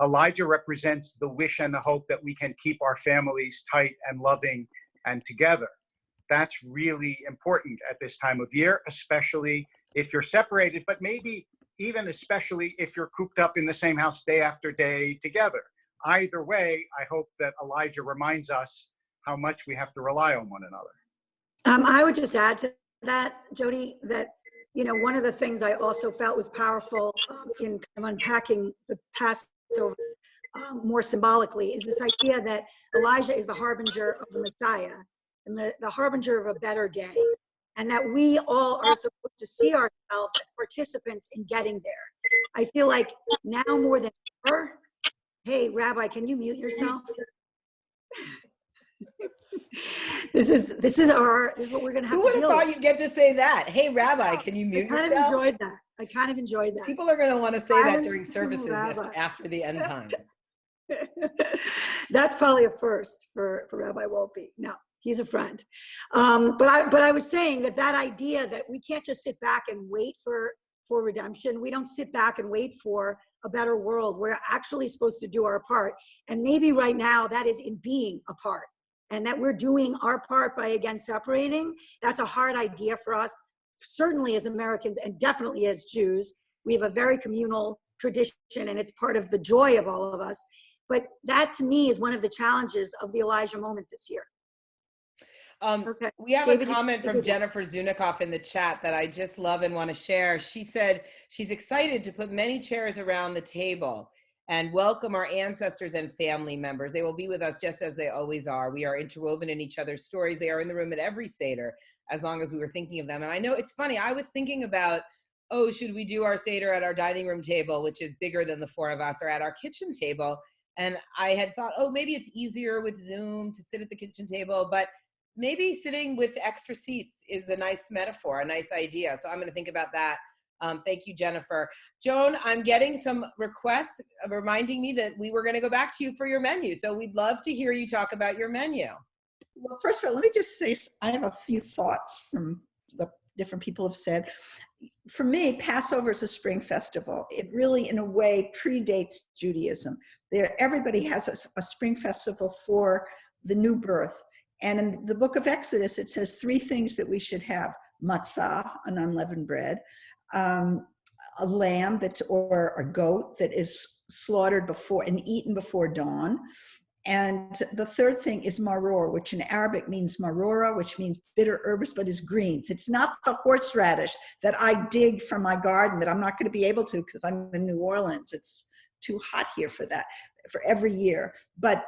Elijah represents the wish and the hope that we can keep our families tight and loving and together. That's really important at this time of year, especially if you're separated, but maybe even especially if you're cooped up in the same house day after day together. Either way, I hope that Elijah reminds us how much we have to rely on one another. I would just add to that, Jodi, that, you know, one of the things I also felt was powerful in kind of unpacking the Passover more symbolically is this idea that Elijah is the harbinger of the Messiah and the harbinger of a better day, and that we all are supposed to see ourselves as participants in getting there. I feel like now more than ever, hey, Rabbi, can you mute yourself? This is what we're gonna have to deal with. Who would have thought you'd get to say that? Hey, Rabbi, can you mute yourself? I kind of enjoyed that. People are gonna want to say that during services after the end times. That's probably a first for Rabbi Wolpe. No, he's a friend. But I was saying that idea that we can't just sit back and wait for redemption. We don't sit back and wait for a better world. We're actually supposed to do our part. And maybe right now that is in being a part. And that we're doing our part by, again, separating. That's a hard idea for us, certainly as Americans and definitely as Jews. We have a very communal tradition, and it's part of the joy of all of us. But that, to me, is one of the challenges of the Elijah moment this year. Okay. We have a comment from Jennifer Zunikoff in the chat that I just love and want to share. She said she's excited to put many chairs around the table and welcome our ancestors and family members. They will be with us just as they always are. We are interwoven in each other's stories. They are in the room at every Seder, as long as we were thinking of them. And I know it's funny, I was thinking about, oh, should we do our Seder at our dining room table, which is bigger than the four of us, or at our kitchen table? And I had thought, oh, maybe it's easier with Zoom to sit at the kitchen table, but maybe sitting with extra seats is a nice metaphor, a nice idea. So I'm going to think about that. Thank you, Jennifer. Joan, I'm getting some requests reminding me that we were going to go back to you for your menu. So we'd love to hear you talk about your menu. Well, first of all, let me just say, I have a few thoughts from what different people have said. For me, Passover is a spring festival. It really, in a way, predates Judaism. Everybody has a spring festival for the new birth. And in the book of Exodus, it says 3 things that we should have: matzah, an unleavened bread, a lamb or a goat that is slaughtered before and eaten before dawn. And the third thing is maror, which in Arabic means marora, which means bitter herbs, but is greens. It's not the horseradish that I dig from my garden that I'm not going to be able to because I'm in New Orleans. It's too hot here for that, for every year. But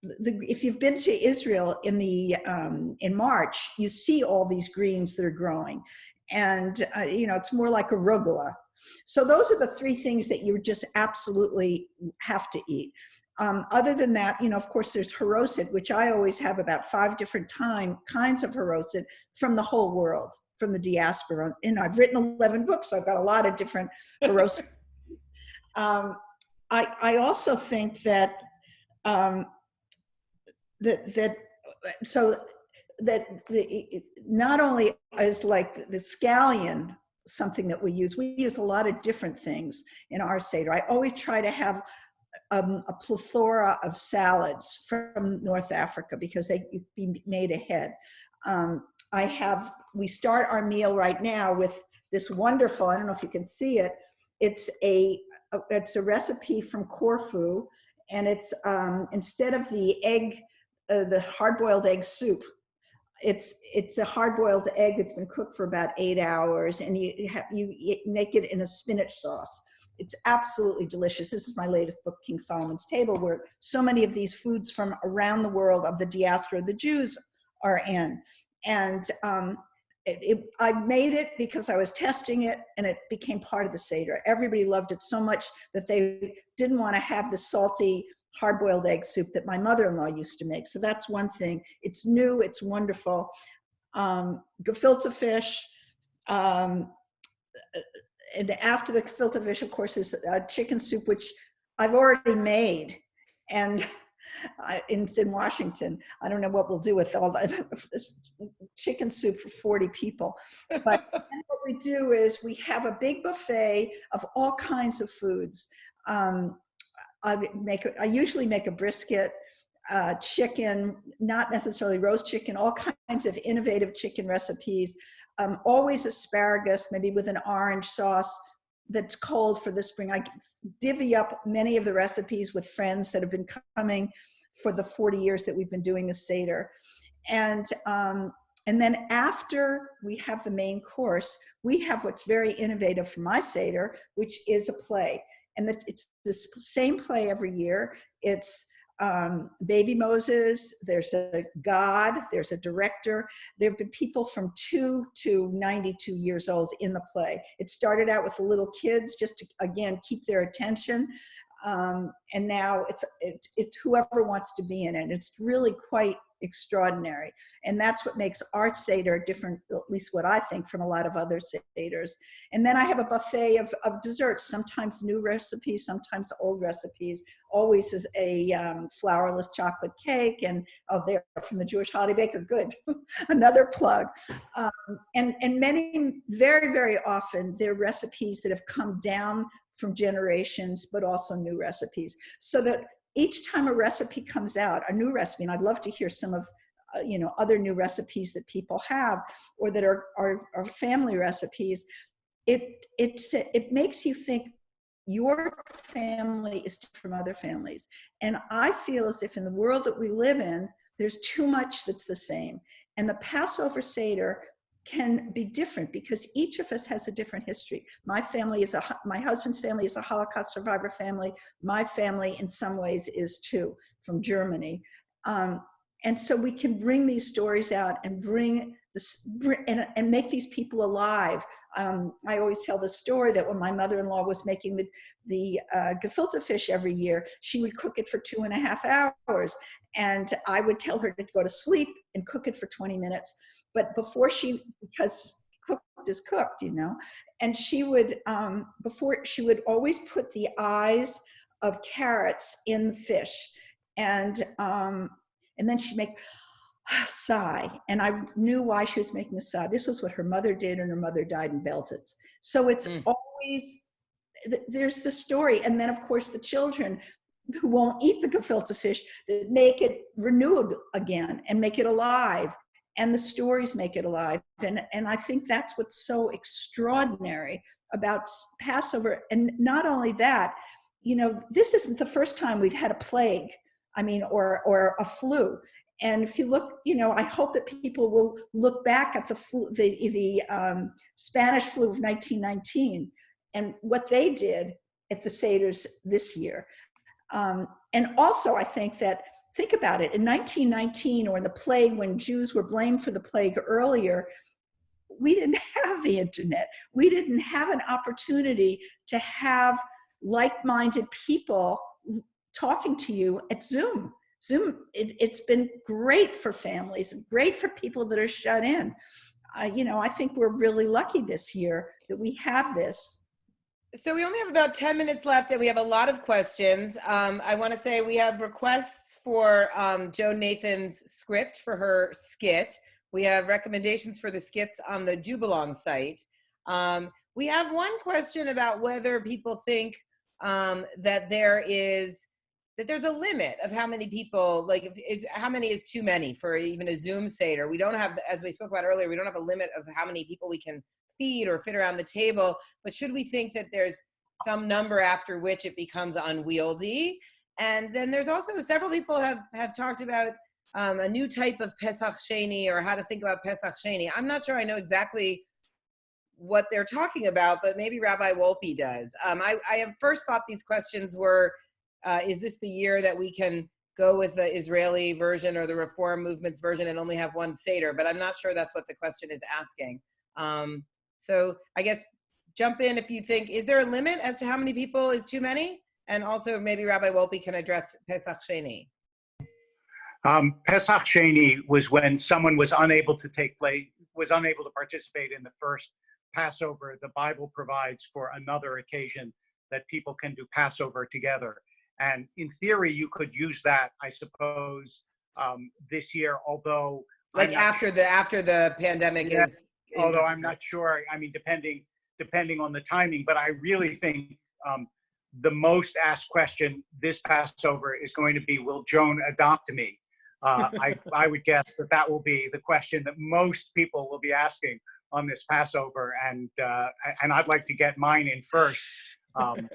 if you've been to Israel in March, you see all these greens that are growing. And, it's more like arugula. So those are the 3 things that you just absolutely have to eat. Other than that, of course, there's haroset, which I always have about 5 different kinds of haroset from the whole world, from the diaspora. And I've written 11 books, so I've got a lot of different haroset. I also think that not only is like the scallion something that we use a lot of different things in our Seder. I always try to have a plethora of salads from North Africa because they can be made ahead. We start our meal right now with this wonderful, I don't know if you can see it, it's a recipe from Corfu, and it's instead of the egg the hard-boiled egg soup. It's a hard-boiled egg that's been cooked for about 8 hours, and you make it in a spinach sauce. It's absolutely delicious. This is my latest book, King Solomon's Table, where so many of these foods from around the world of the diaspora, the Jews, are in. And I made it because I was testing it, and it became part of the Seder. Everybody loved it so much that they didn't want to have the salty hard-boiled egg soup that my mother-in-law used to make. So that's one thing. It's new, it's wonderful. Gefilte fish, and after the gefilte fish, of course, is chicken soup, which I've already made. And it's in Washington. I don't know what we'll do with all this chicken soup for 40 people. But what we do is we have a big buffet of all kinds of foods. I usually make a brisket, chicken, not necessarily roast chicken, all kinds of innovative chicken recipes. Always asparagus, maybe with an orange sauce that's cold for the spring. I divvy up many of the recipes with friends that have been coming for the 40 years that we've been doing the Seder. And then after we have the main course, we have what's very innovative for my Seder, which is a play. And it's the same play every year. It's Baby Moses, there's a God, there's a director. There have been people from 2 to 92 years old in the play. It started out with the little kids just to, again, keep their attention. And now it's whoever wants to be in it. It's really quite extraordinary. And that's what makes our Seder different, at least what I think, from a lot of other Seders. And then I have a buffet of desserts, sometimes new recipes, sometimes old recipes. Always is a flourless chocolate cake. And they're from the Jewish Holiday Baker, good. Another plug. And many, very, very often, they're recipes that have come down from generations, but also new recipes. So that each time a recipe comes out, a new recipe, and I'd love to hear some of other new recipes that people have, or that are family recipes. It makes you think your family is different from other families. And I feel as if in the world that we live in, there's too much that's the same. And the Passover Seder can be different because each of us has a different history. My husband's family is a Holocaust survivor family. My family in some ways is too, from Germany. And so we can bring these stories out and bring this and make these people alive. I always tell the story that when my mother-in-law was making the gefilte fish every year, she would cook it for 2.5 hours. And I would tell her to go to sleep and cook it for 20 minutes. But because cooked is cooked, and she would, she would always put the eyes of carrots in the fish. And then she'd make sigh. And I knew why she was making the sigh. This was what her mother did, and her mother died in Belzitz. So it's always, there's the story. And then of course the children who won't eat the gefilte fish, that make it renewed again and make it alive. And the stories make it alive. And I think that's what's so extraordinary about Passover. And not only that, this isn't the first time we've had a plague, or a flu. And if you look, I hope that people will look back at the Spanish flu of 1919 and what they did at the Seders this year. And also, I think about it, in 1919, or in the plague, when Jews were blamed for the plague earlier, we didn't have the internet. We didn't have an opportunity to have like-minded people talking to you at Zoom. It's been great for families, great for people that are shut in. I think we're really lucky this year that we have this. So we only have about 10 minutes left, and we have a lot of questions. I want to say we have requests for Joan Nathan's script for her skit. We have recommendations for the skits on the JewBelong site. We have one question about whether people think that there's a limit of how many people, how many is too many for even a Zoom Seder. We don't have, as we spoke about earlier, we don't have a limit of how many people we can feed or fit around the table, but should we think that there's some number after which it becomes unwieldy? And then there's also several people have talked about a new type of Pesach Sheni, or how to think about Pesach Sheni. I'm not sure I know exactly what they're talking about, but maybe Rabbi Wolpe does. I have first thought these questions were, is this the year that we can go with the Israeli version or the Reform Movement's version and only have one Seder? But I'm not sure that's what the question is asking. So I guess jump in if you think, is there a limit as to how many people is too many? And also maybe Rabbi Wolpe can address Pesach Sheni. Pesach Sheni was when someone was unable to participate in the first Passover. The Bible provides for another occasion that people can do Passover together. And in theory, you could use that, I suppose, this year, although like after the pandemic is. Although I'm not sure. I mean, depending on the timing, but I really think the most asked question this Passover is going to be, will Joan adopt me? I would guess that will be the question that most people will be asking on this Passover, and I'd like to get mine in first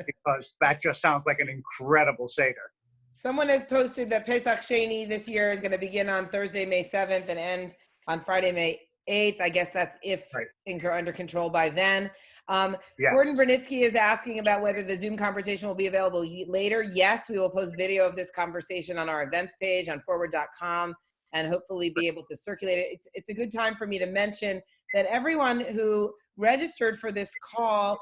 because that just sounds like an incredible Seder. Someone has posted that Pesach Sheni this year is going to begin on Thursday, May 7th and end on Friday, May 8th. I guess that's if things are under control by then. Yes. Gordon Brunitsky is asking about whether the Zoom conversation will be available later. Yes, we will post video of this conversation on our events page on forward.com and hopefully be able to circulate it. It's a good time for me to mention that everyone who registered for this call,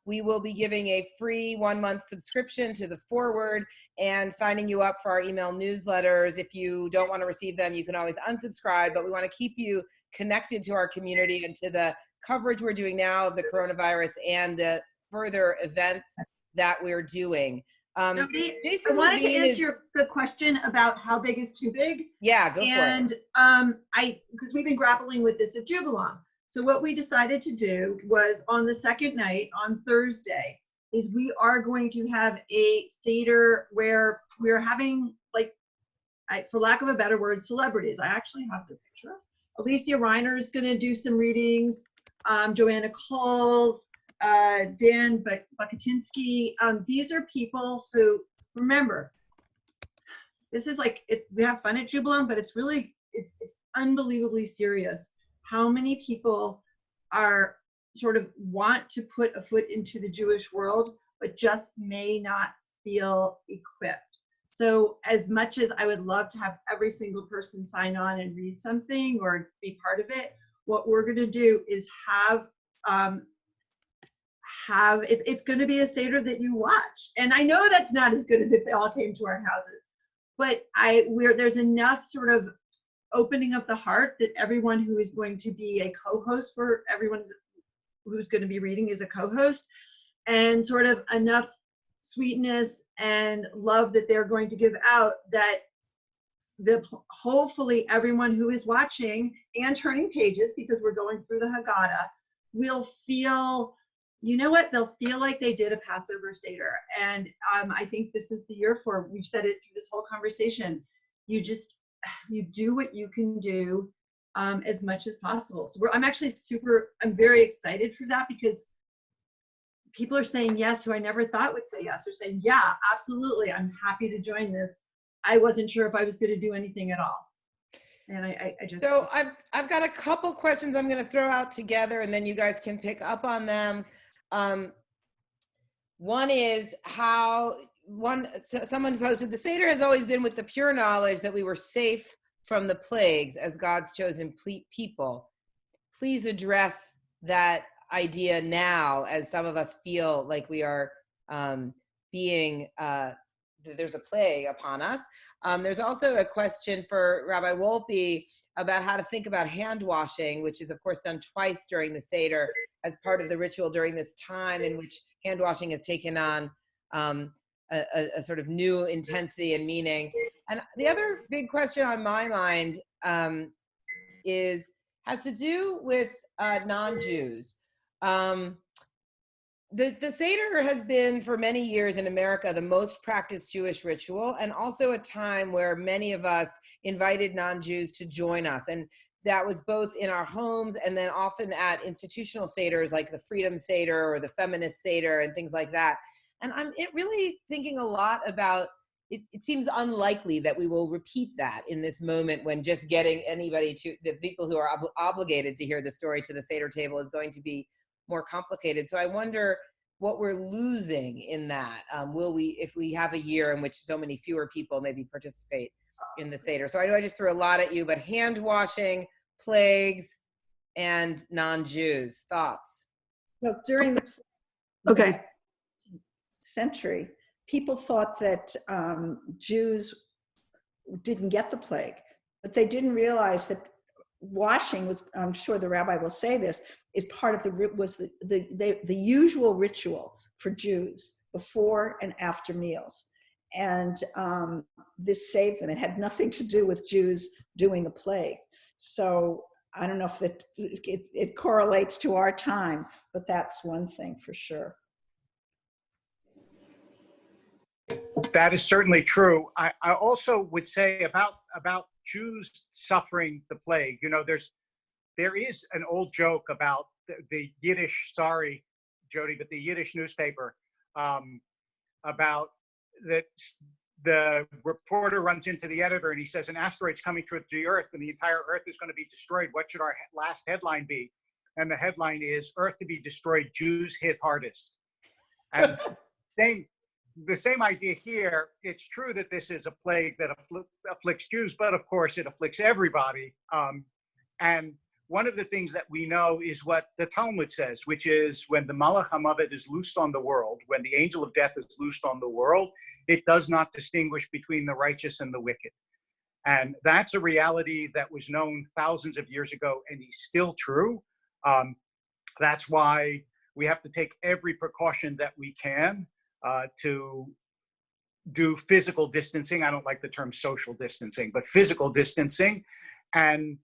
we will be giving a free 1-month subscription to the Forward and signing you up for our email newsletters. If you don't want to receive them, you can always unsubscribe, but we want to keep you connected to our community and to the coverage we're doing now of the coronavirus and the further events that we're doing. Jodi, I wanted to answer the question about how big is too big. Yeah, go for it. And because we've been grappling with this at JewBelong. So what we decided to do was on the second night, on Thursday, is we are going to have a Seder where we're having, like, for lack of a better word, celebrities. I actually have the picture. Alicia Reiner is going to do some readings. Joanna Coles, Dan Bukatinsky. These are people who, remember, this is like, we have fun at JewBelong, but it's unbelievably serious. How many people are sort of want to put a foot into the Jewish world, but just may not feel equipped. So as much as I would love to have every single person sign on and read something or be part of it, what we're going to do is have it's going to be a Seder that you watch. And I know that's not as good as if they all came to our houses, but there's enough sort of opening of the heart that everyone who is going to be a co-host for everyone who's going to be reading is a co-host, and sort of enough sweetness and love that they're going to give out that hopefully everyone who is watching and turning pages, because we're going through the Haggadah, will feel, you know what, they'll feel like they did a Passover Seder. And I think this is the year for, we've said it through this whole conversation, you do what you can do as much as possible. So I'm very excited for that, because people are saying yes who I never thought would say yes. They're saying, yeah, absolutely, I'm happy to join this. I wasn't sure if I was going to do anything at all. And I just. So I've got a couple questions I'm going to throw out together, and then you guys can pick up on them. One is someone posted, the Seder has always been with the pure knowledge that we were safe from the plagues as God's chosen people. Please address that idea now, as some of us feel like we are there's a plague upon us. There's also a question for Rabbi Wolpe about how to think about hand washing, which is of course done twice during the Seder as part of the ritual during this time in which hand washing has taken on a sort of new intensity and meaning. And the other big question on my mind has to do with non-Jews. The Seder has been for many years in America the most practiced Jewish ritual, and also a time where many of us invited non-Jews to join us. And that was both in our homes and then often at institutional Seders like the Freedom Seder or the Feminist Seder and things like that. And I'm really thinking a lot about it seems unlikely that we will repeat that in this moment when just getting anybody to the people who are obligated to hear the story to the Seder table is going to be more complicated. So I wonder what we're losing in that. Will we, if we have a year in which so many fewer people maybe participate in the Seder? So I know I just threw a lot at you, but hand washing, plagues, and non-Jews, thoughts? Well, during the Okay. century, people thought that Jews didn't get the plague, but they didn't realize that washing was, I'm sure the rabbi will say this, is part of the usual ritual for Jews before and after meals. And this saved them. It had nothing to do with Jews doing the plague. So I don't know if it correlates to our time, but that's one thing for sure. That is certainly true. I also would say about Jews suffering the plague. You know, there is an old joke about the Yiddish, sorry, Jodi, but the Yiddish newspaper about that the reporter runs into the editor and he says, an asteroid's coming through the Earth and the entire Earth is going to be destroyed. What should our last headline be? And the headline is, Earth to be destroyed, Jews hit hardest. And the same idea here. It's true that this is a plague that afflicts Jews, but of course it afflicts everybody. And one of the things that we know is what the Talmud says, which is when the Malach HaMavet is loosed on the world, when the angel of death is loosed on the world, it does not distinguish between the righteous and the wicked. And that's a reality that was known thousands of years ago and is still true. That's why we have to take every precaution that we can to do physical distancing. I don't like the term social distancing, but physical distancing, and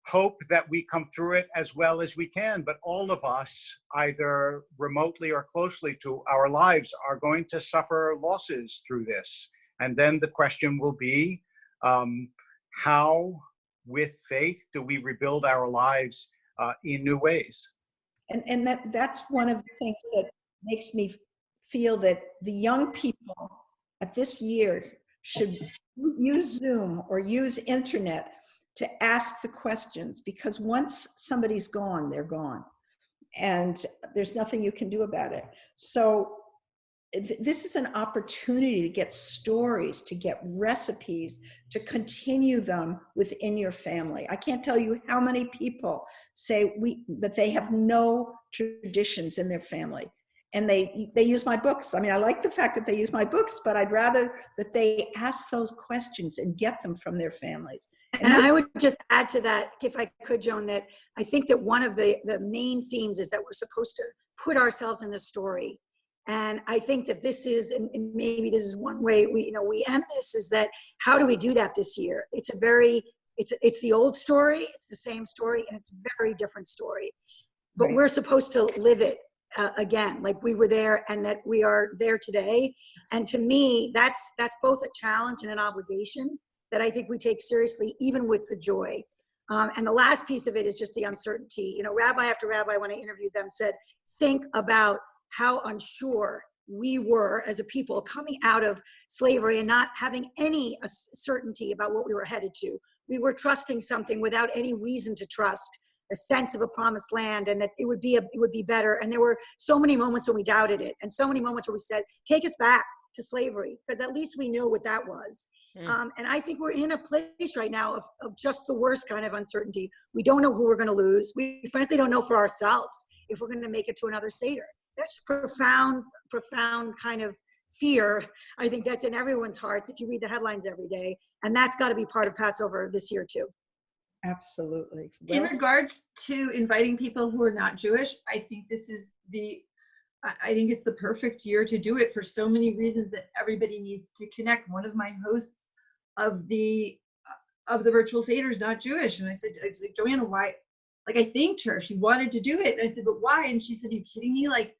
hope that we come through it as well as we can. But all of us, either remotely or closely to our lives, are going to suffer losses through this. And then the question will be, how, with faith, do we rebuild our lives in new ways? And that's one of the things that makes me feel that the young people at this year should use Zoom or use internet to ask the questions, because once somebody's gone, they're gone. And there's nothing you can do about it. So this is an opportunity to get stories, to get recipes, to continue them within your family. I can't tell you how many people say that they have no traditions in their family. And they use my books. I mean, I like the fact that they use my books, but I'd rather that they ask those questions and get them from their families. And I would just add to that, if I could, Joan, that I think that one of the main themes is that we're supposed to put ourselves in the story. And I think that this is, and maybe this is one way we end this, is that how do we do that this year? It's it's the old story, it's the same story, and it's a very different story. But we're supposed to live it. Again, like we were there and that we are there today. And to me, that's both a challenge and an obligation that I think we take seriously, even with the joy. And the last piece of it is just the uncertainty. You know, rabbi after rabbi, when I interviewed them, said, think about how unsure we were as a people coming out of slavery and not having any certainty about what we were headed to. We were trusting something without any reason to trust, a sense of a promised land, and that it would be better. And there were so many moments when we doubted it, and so many moments where we said, take us back to slavery, because at least we knew what that was. And I think we're in a place right now of just the worst kind of uncertainty. We don't know who we're going to lose. We frankly don't know for ourselves if we're going to make it to another Seder. That's profound kind of fear. I think that's in everyone's hearts if you read the headlines every day. And that's got to be part of Passover this year too. Absolutely. In regards to inviting people who are not Jewish, I think this is I think it's the perfect year to do it for so many reasons that everybody needs to connect. One of my hosts of the virtual Seder is not Jewish. And I was like, Joanna, why? Like, I thanked her. She wanted to do it. And I said, but why? And she said, are you kidding me? Like,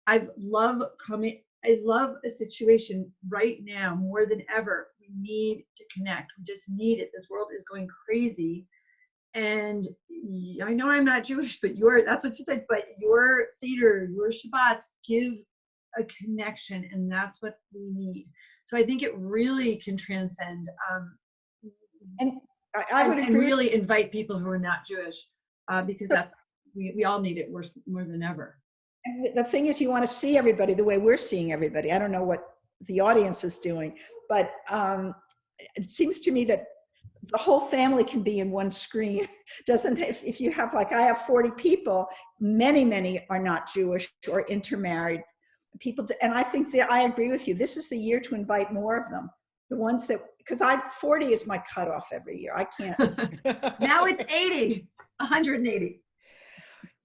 I love a situation right now more than ever. We need to connect. We just need it. This world is going crazy. And I know I'm not Jewish, but that's what she said, but your Seder, your Shabbats give a connection, and that's what we need. So I think it really can transcend And I would and agree. really invite people who are not Jewish, because that's we all need it worse more than ever. And the thing is, you want to see everybody the way we're seeing everybody. I don't know what the audience is doing, but it seems to me that the whole family can be in one screen. Doesn't, if you have, like I have 40 people, many are not Jewish or intermarried people. And I think that I agree with you. This is the year to invite more of them. The ones that, because 40 is my cutoff every year. I can't. Now it's 80, 180.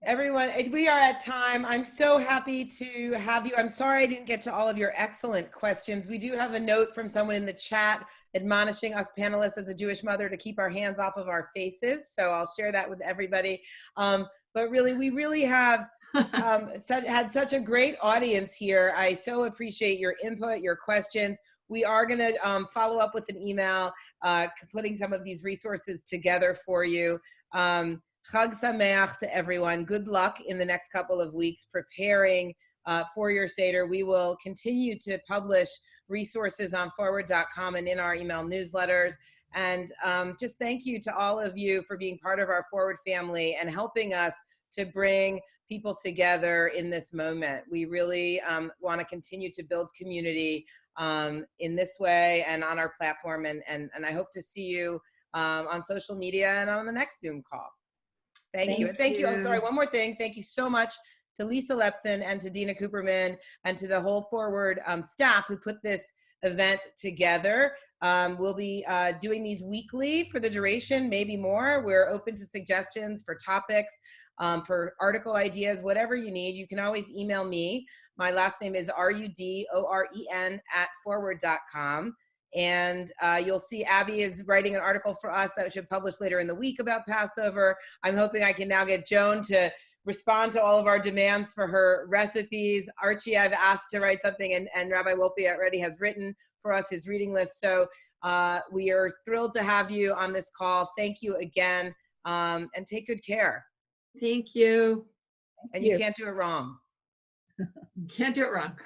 Everyone, we are at time. I'm so happy to have you. I'm sorry I didn't get to all of your excellent questions. We do have a note from someone in the chat admonishing us panelists as a Jewish mother to keep our hands off of our faces. So I'll share that with everybody. But really, we really have had such a great audience here. I so appreciate your input, your questions. We are going to follow up with an email, putting some of these resources together for you. Chag Sameach to everyone. Good luck in the next couple of weeks preparing for your Seder. We will continue to publish resources on forward.com and in our email newsletters. And just thank you to all of you for being part of our Forward family and helping us to bring people together in this moment. We really want to continue to build community in this way and on our platform. And I hope to see you on social media and on the next Zoom call. Thank you. And thank you. Oh, sorry, one more thing. Thank you so much to Lisa Lepson and to Dina Cooperman and to the whole Forward staff who put this event together. We'll be doing these weekly for the duration, maybe more. We're open to suggestions for topics, for article ideas, whatever you need. You can always email me. My last name is rudoren@forward.com. And you'll see Abby is writing an article for us that should publish later in the week about Passover. I'm hoping I can now get Joan to respond to all of our demands for her recipes. Archie, I've asked to write something, and Rabbi Wolpe already has written for us his reading list. So we are thrilled to have you on this call. Thank you again, and take good care. Thank you. And you can't do it wrong. You can't do it wrong.